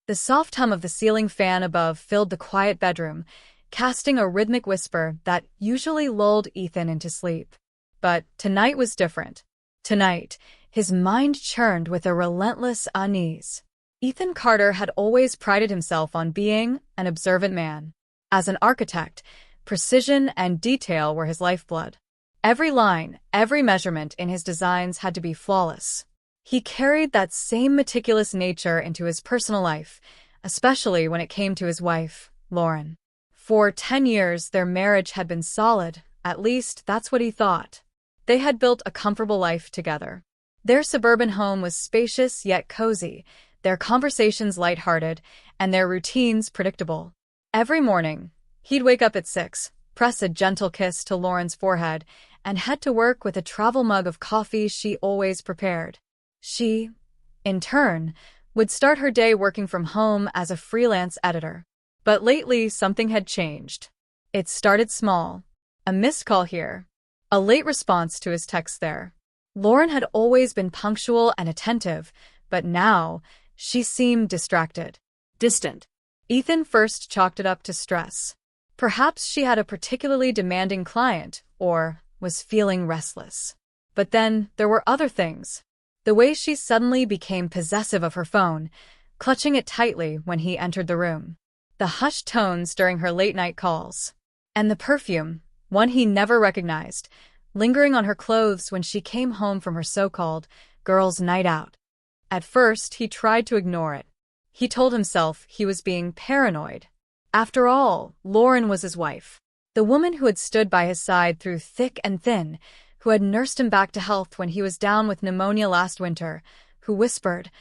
The soft hum of the ceiling fan above filled the quiet bedroom, casting a rhythmic whisper that usually lulled Ethan into sleep. But tonight was different. Tonight, his mind churned with a relentless unease. Ethan Carter had always prided himself on being an observant man. As an architect, precision and detail were his lifeblood. Every line, every measurement in his designs had to be flawless. He carried that same meticulous nature into his personal life, especially when it came to his wife, Lauren. For 10 years, their marriage had been solid, at least that's what he thought. They had built a comfortable life together. Their suburban home was spacious yet cozy, their conversations lighthearted, and their routines predictable. Every morning, he'd wake up at 6, press a gentle kiss to Lauren's forehead, and head to work with a travel mug of coffee she always prepared. She, in turn, would start her day working from home as a freelance editor. But lately, something had changed. It started small. A missed call here. A late response to his text there. Lauren had always been punctual and attentive, but now, she seemed distracted. Distant. Ethan first chalked it up to stress. Perhaps she had a particularly demanding client, or was feeling restless. But then, there were other things. The way she suddenly became possessive of her phone, clutching it tightly when he entered the room. The hushed tones during her late-night calls. And the perfume, one he never recognized, lingering on her clothes when she came home from her so-called girls' night out. At first, he tried to ignore it. He told himself he was being paranoid. After all, Lauren was his wife. The woman who had stood by his side through thick and thin, who had nursed him back to health when he was down with pneumonia last winter, who whispered,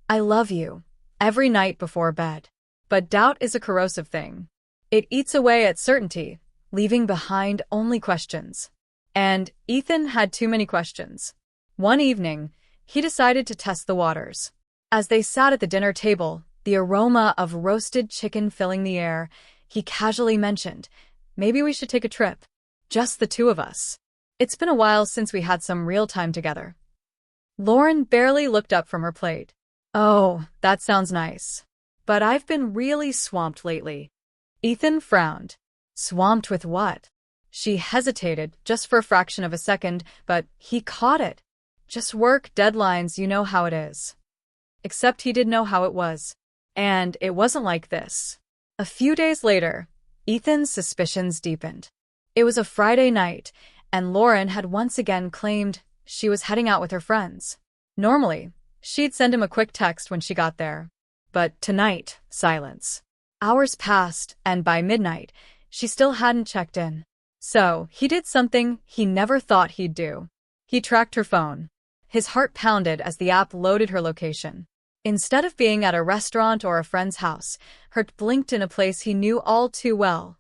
"I love you," every night before bed. But doubt is a corrosive thing. It eats away at certainty, leaving behind only questions. And Ethan had too many questions. One evening, he decided to test the waters. As they sat at the dinner table, the aroma of roasted chicken filling the air, he casually mentioned, "Maybe we should take a trip. Just the two of us. It's been a while since we had some real time together." Lauren barely looked up from her plate. "Oh, that sounds nice. But I've been really swamped lately." Ethan frowned. Swamped with what? She hesitated just for a fraction of a second, but he caught it. Just work, deadlines, you know how it is. Except he did know how it was. And it wasn't like this. A few days later, Ethan's suspicions deepened. It was a Friday night, and Lauren had once again claimed she was heading out with her friends. Normally, she'd send him a quick text when she got there. But tonight, silence. Hours passed, and by midnight, she still hadn't checked in. So, he did something he never thought he'd do. He tracked her phone. His heart pounded as the app loaded her location. Instead of being at a restaurant or a friend's house, her blinked in a place he knew all too well,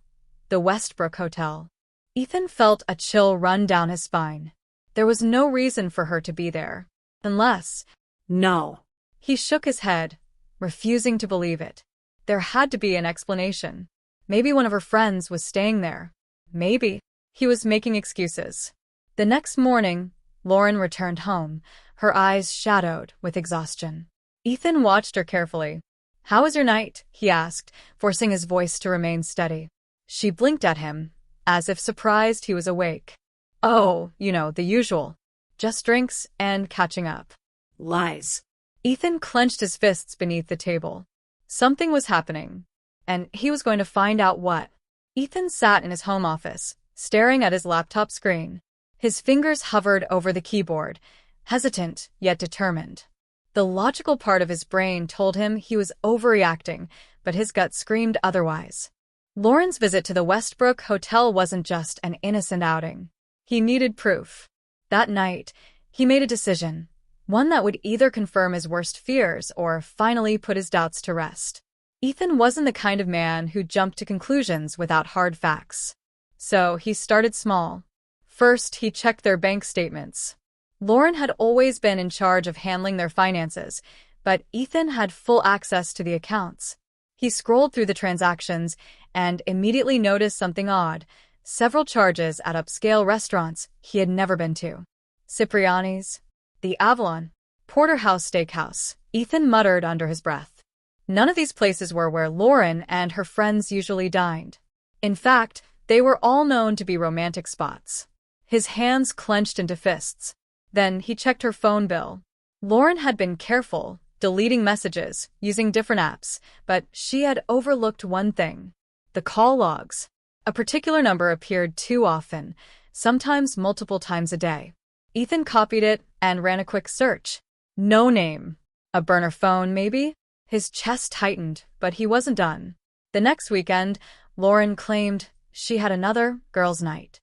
the Westbrook Hotel. Ethan felt a chill run down his spine. There was no reason for her to be there. Unless… No. He shook his head, refusing to believe it. There had to be an explanation. Maybe one of her friends was staying there. Maybe he was making excuses. The next morning, Lauren returned home, her eyes shadowed with exhaustion. Ethan watched her carefully. "How was your night?" he asked, forcing his voice to remain steady. She blinked at him, as if surprised he was awake. "Oh, the usual. Just drinks and catching up." Lies. Ethan clenched his fists beneath the table. Something was happening, and he was going to find out what. Ethan sat in his home office, staring at his laptop screen. His fingers hovered over the keyboard, hesitant yet determined. The logical part of his brain told him he was overreacting, but his gut screamed otherwise. Lauren's visit to the Westbrook Hotel wasn't just an innocent outing. He needed proof. That night, he made a decision, one that would either confirm his worst fears or finally put his doubts to rest. Ethan wasn't the kind of man who jumped to conclusions without hard facts. So he started small. First, he checked their bank statements. Lauren had always been in charge of handling their finances, but Ethan had full access to the accounts. He scrolled through the transactions and immediately noticed something odd: several charges at upscale restaurants he had never been to. Cipriani's, the Avalon, Porterhouse Steakhouse, Ethan muttered under his breath. None of these places were where Lauren and her friends usually dined. In fact, they were all known to be romantic spots. His hands clenched into fists. Then he checked her phone bill. Lauren had been careful, deleting messages, using different apps, but she had overlooked one thing: the call logs. A particular number appeared too often, sometimes multiple times a day. Ethan copied it and ran a quick search. No name. A burner phone, maybe? His chest tightened, but he wasn't done. The next weekend, Lauren claimed she had another girls' night.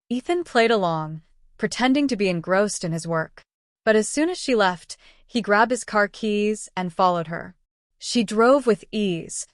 Ethan played along, pretending to be engrossed in his work. But as soon as she left, he grabbed his car keys and followed her. She drove with ease,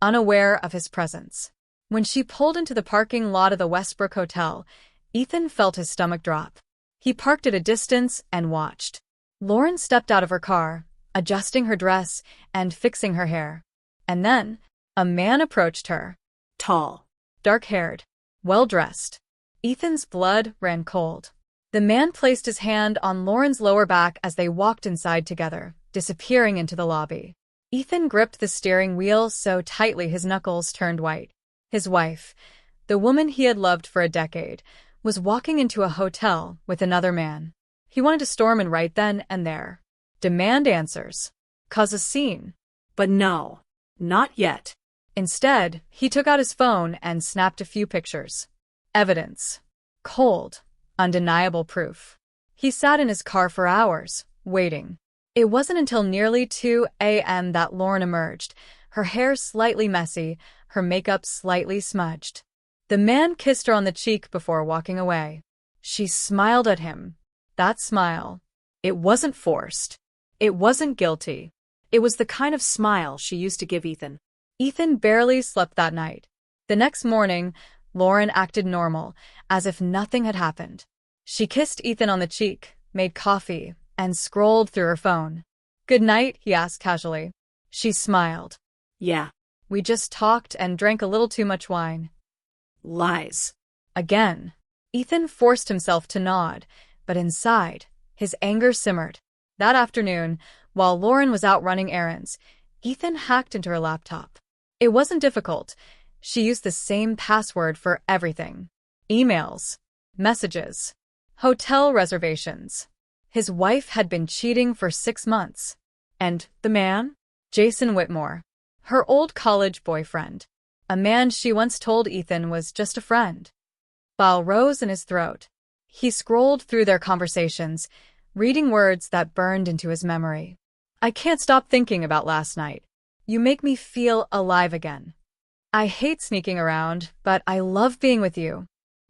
unaware of his presence. When she pulled into the parking lot of the Westbrook Hotel, Ethan felt his stomach drop. He parked at a distance and watched. Lauren stepped out of her car, adjusting her dress and fixing her hair. And then, a man approached her. Tall. Dark-haired. Well-dressed. Ethan's blood ran cold. The man placed his hand on Lauren's lower back as they walked inside together, disappearing into the lobby. Ethan gripped the steering wheel so tightly his knuckles turned white. His wife, the woman he had loved for a decade, was walking into a hotel with another man. He wanted to storm in right then and there. Demand answers. Cause a scene. But no, not yet. Instead, he took out his phone and snapped a few pictures. Evidence. Cold. Undeniable proof. He sat in his car for hours, waiting. It wasn't until nearly 2 a.m. that Lauren emerged, her hair slightly messy, her makeup slightly smudged. The man kissed her on the cheek before walking away. She smiled at him. That smile. It wasn't forced. It wasn't guilty. It was the kind of smile she used to give Ethan. Ethan barely slept that night. The next morning, Lauren acted normal, as if nothing had happened. She kissed Ethan on the cheek, made coffee, and scrolled through her phone. "Good night," he asked casually. She smiled. Yeah. "We just talked and drank a little too much wine." Lies. Again. Ethan forced himself to nod, but inside, his anger simmered. That afternoon, while Lauren was out running errands, Ethan hacked into her laptop. It wasn't difficult. She used the same password for everything. Emails, messages, hotel reservations. His wife had been cheating for 6 months. And the man? Jason Whitmore. Her old college boyfriend. A man she once told Ethan was just a friend. Bile rose in his throat. He scrolled through their conversations, reading words that burned into his memory. "I can't stop thinking about last night. You make me feel alive again. I hate sneaking around, but I love being with you."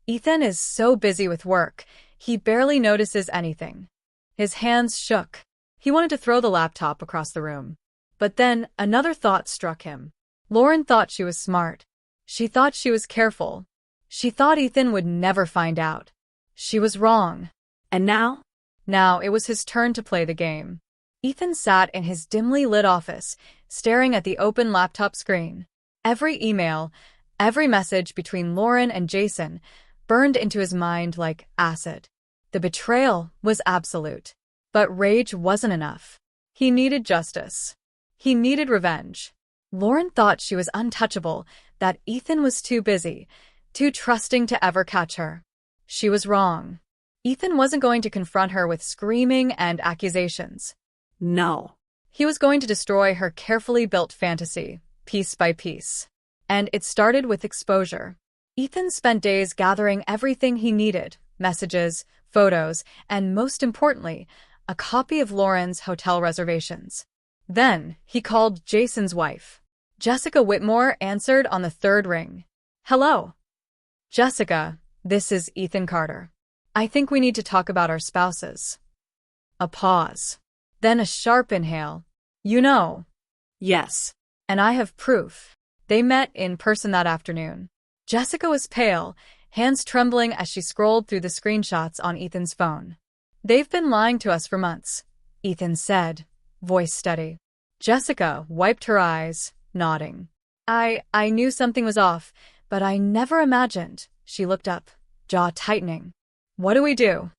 Ethan is so busy with work, he barely notices anything. His hands shook. He wanted to throw the laptop across the room. But then another thought struck him. Lauren thought she was smart. She thought she was careful. She thought Ethan would never find out. She was wrong. And now? Now it was his turn to play the game. Ethan sat in his dimly lit office, staring at the open laptop screen. Every email, every message between Lauren and Jason burned into his mind like acid. The betrayal was absolute. But rage wasn't enough. He needed justice. He needed revenge. Lauren thought she was untouchable, that Ethan was too busy, too trusting to ever catch her. She was wrong. Ethan wasn't going to confront her with screaming and accusations. No. He was going to destroy her carefully built fantasy, piece by piece. And it started with exposure. Ethan spent days gathering everything he needed: messages, photos, and most importantly, a copy of Lauren's hotel reservations. Then, he called Jason's wife. Jessica Whitmore answered on the third ring. "Hello. Jessica, this is Ethan Carter. I think we need to talk about our spouses." A pause. Then a sharp inhale. "You know." Yes. "And I have proof." They met in person that afternoon. Jessica was pale, hands trembling as she scrolled through the screenshots on Ethan's phone. "They've been lying to us for months," Ethan said, voice steady. Jessica wiped her eyes, nodding. I knew something was off, but I never imagined." She looked up, jaw tightening. "What do we do?"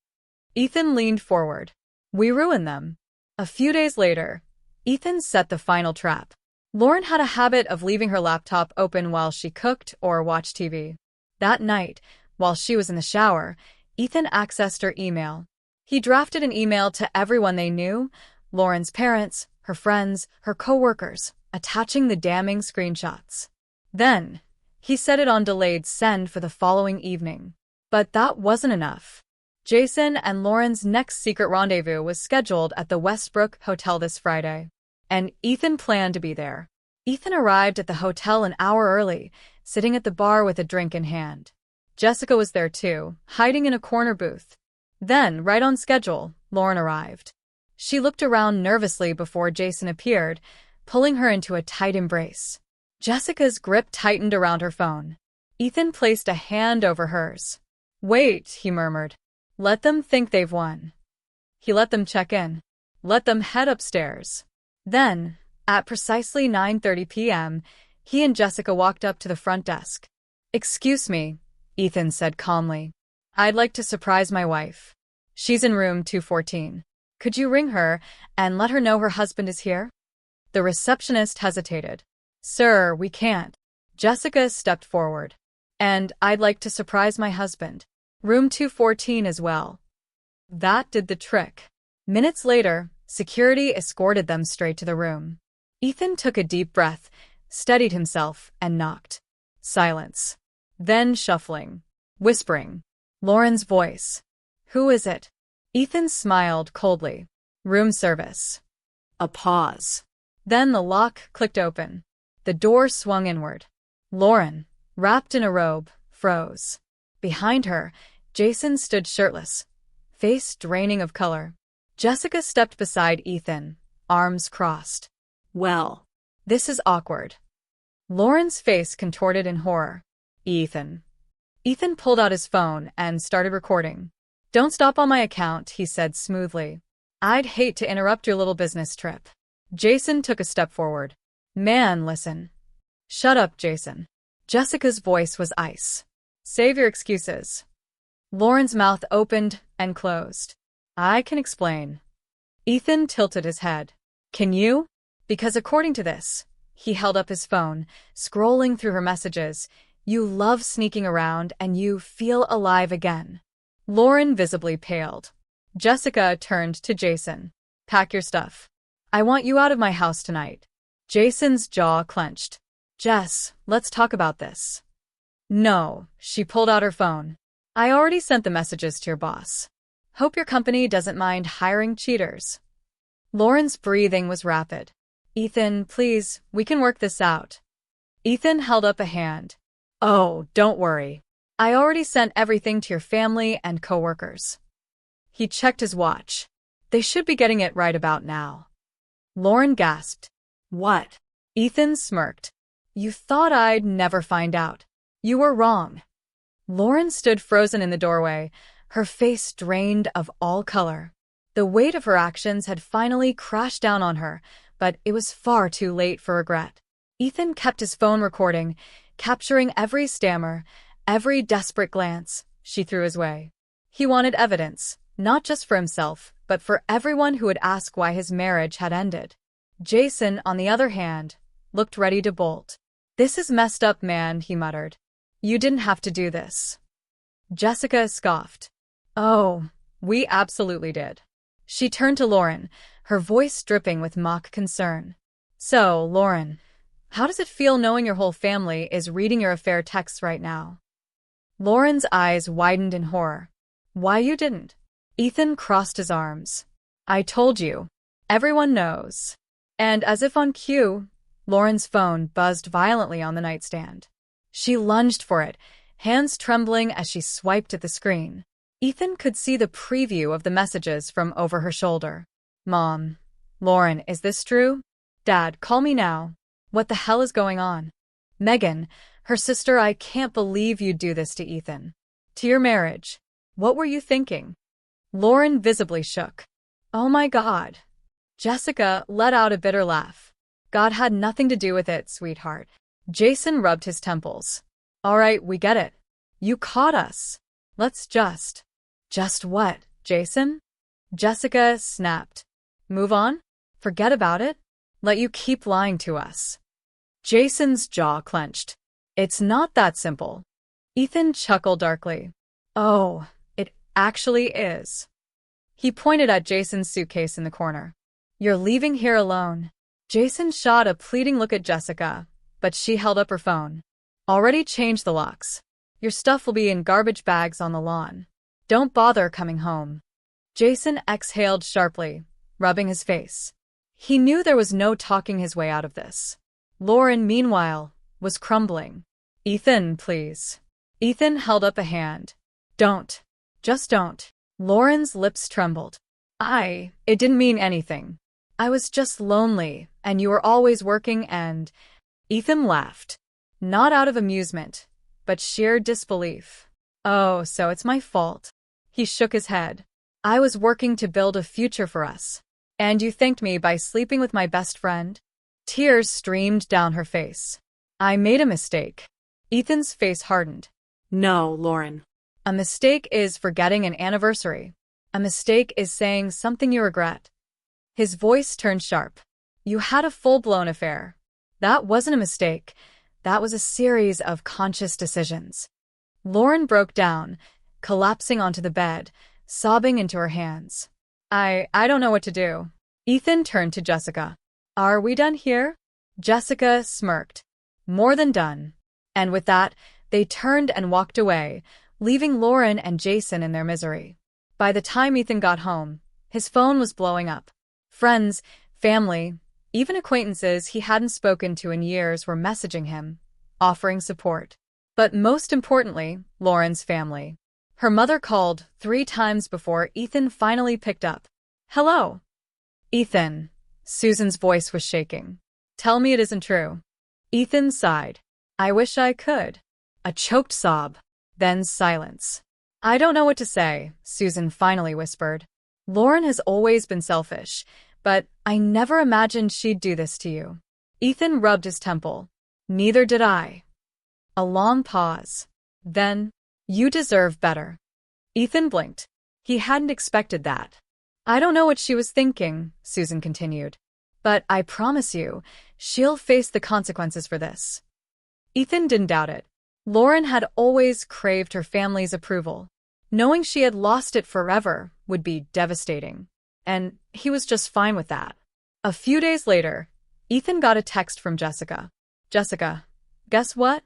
Ethan leaned forward. "We ruin them." A few days later, Ethan set the final trap. Lauren had a habit of leaving her laptop open while she cooked or watched TV. That night, while she was in the shower, Ethan accessed her email. He drafted an email to everyone they knew, Lauren's parents, her friends, her coworkers, attaching the damning screenshots. Then, he set it on delayed send for the following evening. But that wasn't enough. Jason and Lauren's next secret rendezvous was scheduled at the Westbrook Hotel this Friday, and Ethan planned to be there. Ethan arrived at the hotel an hour early, sitting at the bar with a drink in hand. Jessica was there too, hiding in a corner booth. Then, right on schedule, Lauren arrived. She looked around nervously before Jason appeared, pulling her into a tight embrace. Jessica's grip tightened around her phone. Ethan placed a hand over hers. "Wait," he murmured. "Let them think they've won." He let them check in. Let them head upstairs. Then, at precisely 9:30 p.m., he and Jessica walked up to the front desk. "Excuse me," Ethan said calmly. "I'd like to surprise my wife. She's in room 214. Could you ring her and let her know her husband is here?" The receptionist hesitated. "Sir, we can't." Jessica stepped forward. "And I'd like to surprise my husband. Room 214 as well." That did the trick. Minutes later, security escorted them straight to the room. Ethan took a deep breath, steadied himself, and knocked. Silence. Then shuffling. Whispering. Lauren's voice. "Who is it?" Ethan smiled coldly. "Room service." A pause. Then the lock clicked open. The door swung inward. Lauren, wrapped in a robe, froze. Behind her, Jason stood shirtless, face draining of color. Jessica stepped beside Ethan, arms crossed. "Well, "This is awkward." Lauren's face contorted in horror. "Ethan." Ethan pulled out his phone and started recording. "Don't stop on my account," he said smoothly. "I'd hate to interrupt your little business trip." Jason took a step forward. "Man, listen." "Shut up, Jason." Jessica's voice was ice. "Save your excuses." Lauren's mouth opened and closed. "I can explain." Ethan tilted his head. "Can you?" "Because according to this," he held up his phone, scrolling through her messages, "you love sneaking around and you feel alive again." Lauren visibly paled. Jessica turned to Jason. "Pack your stuff. I want you out of my house tonight." Jason's jaw clenched. "Jess, let's talk about this." "No," she pulled out her phone. "I already sent the messages to your boss. Hope your company doesn't mind hiring cheaters." Lauren's breathing was rapid. "Ethan, please, we can work this out." Ethan held up a hand. "Oh, don't worry. I already sent everything to your family and coworkers." He checked his watch. "They should be getting it right about now." Lauren gasped. what? Ethan smirked. "You thought I'd never find out. You were wrong." Lauren stood frozen in the doorway, her face drained of all color. The weight of her actions had finally crashed down on her, but it was far too late for regret. Ethan kept his phone recording, capturing every stammer, every desperate glance she threw his way. He wanted evidence, not just for himself, but for everyone who would ask why his marriage had ended. Jason, on the other hand, looked ready to bolt. "This is messed up, man," he muttered. "You didn't have to do this." Jessica scoffed. "Oh, we absolutely did." She turned to Lauren, her voice dripping with mock concern. "So, Lauren, how does it feel knowing your whole family is reading your affair texts right now?" Lauren's eyes widened in horror. "Why you didn't?" Ethan crossed his arms. "I told you. Everyone knows." And as if on cue, Lauren's phone buzzed violently on the nightstand. She lunged for it, hands trembling as she swiped at the screen. Ethan could see the preview of the messages from over her shoulder. "Mom. Lauren, is this true? Dad, call me now. What the hell is going on? Megan, her sister, I can't believe you'd do this to Ethan. To your marriage. What were you thinking?" Lauren visibly shook. "Oh my God." Jessica let out a bitter laugh. "God had nothing to do with it, sweetheart." Jason rubbed his temples. "All right, we get it. You caught us. Let's just..." "Just what, Jason?" Jessica snapped. "Move on? Forget about it?" Let you keep lying to us. Jason's jaw clenched. It's not that simple. Ethan chuckled darkly. Oh, it actually is. He pointed at Jason's suitcase in the corner. You're leaving here alone. Jason shot a pleading look at Jessica, but she held up her phone. Already changed the locks. Your stuff will be in garbage bags on the lawn. Don't bother coming home. Jason exhaled sharply, rubbing his face. He knew there was no talking his way out of this. Lauren, meanwhile, was crumbling. Ethan, please. Ethan held up a hand. Don't. Just don't. Lauren's lips trembled. It didn't mean anything. I was just lonely, and you were always working and… Ethan laughed. Not out of amusement, but sheer disbelief. Oh, so it's my fault. He shook his head. I was working to build a future for us. And you thanked me by sleeping with my best friend? Tears streamed down her face. I made a mistake. Ethan's face hardened. No, Lauren. A mistake is forgetting an anniversary. A mistake is saying something you regret. His voice turned sharp. You had a full-blown affair. That wasn't a mistake. That was a series of conscious decisions. Lauren broke down, collapsing onto the bed, sobbing into her hands. I don't know what to do. Ethan turned to Jessica. Are we done here? Jessica smirked. More than done. And with that, they turned and walked away, leaving Lauren and Jason in their misery. By the time Ethan got home, his phone was blowing up. Friends, family, even acquaintances he hadn't spoken to in years were messaging him, offering support. But most importantly, Lauren's family. Her mother called 3 times before Ethan finally picked up. Hello. Ethan. Susan's voice was shaking. Tell me it isn't true. Ethan sighed. I wish I could. A choked sob. Then silence. I don't know what to say, Susan finally whispered. Lauren has always been selfish, but I never imagined she'd do this to you. Ethan rubbed his temple. Neither did I. A long pause. Then, you deserve better. Ethan blinked. He hadn't expected that. I don't know what she was thinking, Susan continued. But I promise you, she'll face the consequences for this. Ethan didn't doubt it. Lauren had always craved her family's approval. Knowing she had lost it forever would be devastating. And he was just fine with that. A few days later, Ethan got a text from Jessica. Jessica, guess what?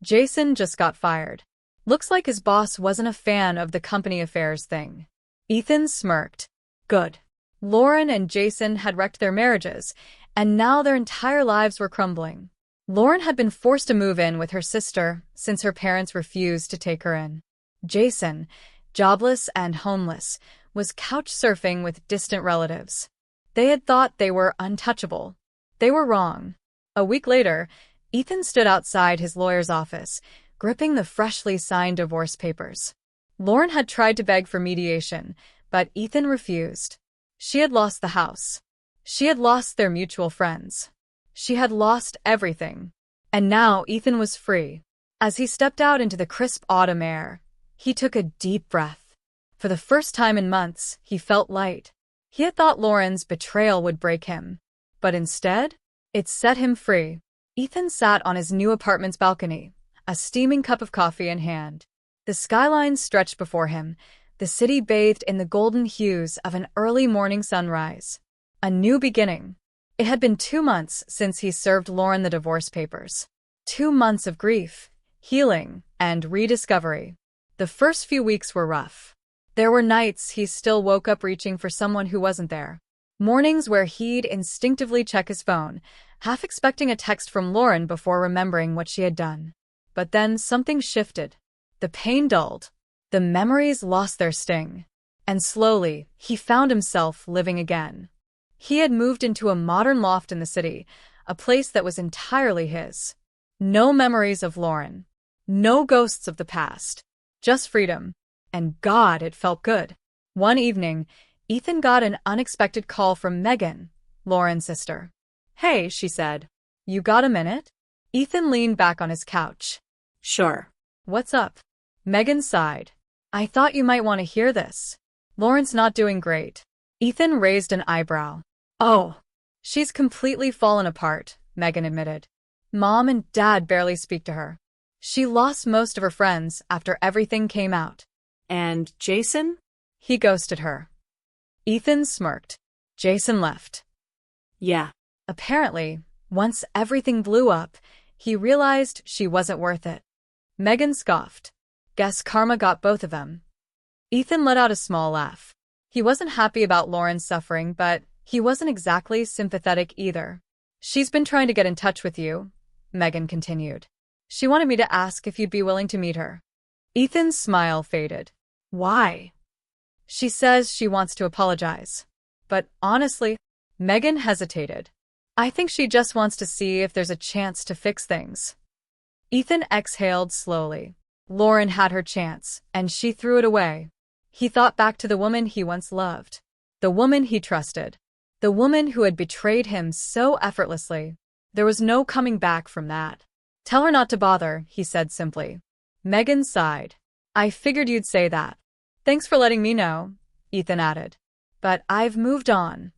Jason just got fired. Looks like his boss wasn't a fan of the company affairs thing. Ethan smirked. Good. Lauren and Jason had wrecked their marriages, and now their entire lives were crumbling. Lauren had been forced to move in with her sister since her parents refused to take her in. Jason, jobless and homeless, was couch surfing with distant relatives. They had thought they were untouchable. They were wrong. A week later, Ethan stood outside his lawyer's office, gripping the freshly signed divorce papers. Lauren had tried to beg for mediation, but Ethan refused. She had lost the house. She had lost their mutual friends. She had lost everything. And now Ethan was free. As he stepped out into the crisp autumn air, he took a deep breath. For the first time in months, he felt light. He had thought Lauren's betrayal would break him. But instead, it set him free. Ethan sat on his new apartment's balcony, a steaming cup of coffee in hand. The skyline stretched before him, the city bathed in the golden hues of an early morning sunrise. A new beginning. It had been 2 months since he served Lauren the divorce papers. 2 months of grief, healing, and rediscovery. The first few weeks were rough. There were nights he still woke up reaching for someone who wasn't there. Mornings where he'd instinctively check his phone, half expecting a text from Lauren before remembering what she had done. But then something shifted. The pain dulled. The memories lost their sting. And slowly, he found himself living again. He had moved into a modern loft in the city, a place that was entirely his. No memories of Lauren. No ghosts of the past. Just freedom. And God, it felt good. One evening, Ethan got an unexpected call from Megan, Lauren's sister. Hey, she said. You got a minute? Ethan leaned back on his couch. Sure. What's up? Megan sighed. I thought you might want to hear this. Lauren's not doing great. Ethan raised an eyebrow. Oh. She's completely fallen apart, Megan admitted. Mom and Dad barely speak to her. She lost most of her friends after everything came out. And Jason? He ghosted her. Ethan smirked. Jason left. Yeah. Apparently, once everything blew up, he realized she wasn't worth it. Megan scoffed. Guess karma got both of them. Ethan let out a small laugh. He wasn't happy about Lauren's suffering, but he wasn't exactly sympathetic either. She's been trying to get in touch with you, Megan continued. She wanted me to ask if you'd be willing to meet her. Ethan's smile faded. Why? She says she wants to apologize. But honestly, Megan hesitated. I think she just wants to see if there's a chance to fix things. Ethan exhaled slowly. Lauren had her chance, and she threw it away. He thought back to the woman he once loved. The woman he trusted. The woman who had betrayed him so effortlessly. There was no coming back from that. Tell her not to bother, he said simply. Megan sighed. I figured you'd say that. Thanks for letting me know, Ethan added. But I've moved on.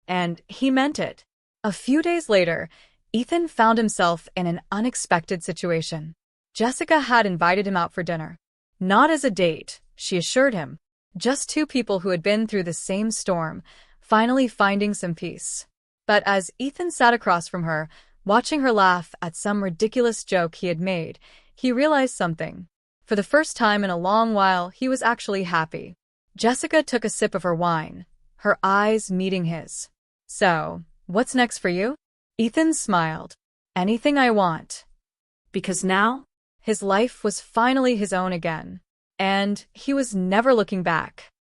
And he meant it. A few days later, Ethan found himself in an unexpected situation. Jessica had invited him out for dinner. Not as a date, she assured him. Just two people who had been through the same storm, finally finding some peace. But as Ethan sat across from her, watching her laugh at some ridiculous joke he had made, he realized something. For the first time in a long while, he was actually happy. Jessica took a sip of her wine, her eyes meeting his. So, what's next for you? Ethan smiled. Anything I want. Because now? His life was finally his own again. And he was never looking back.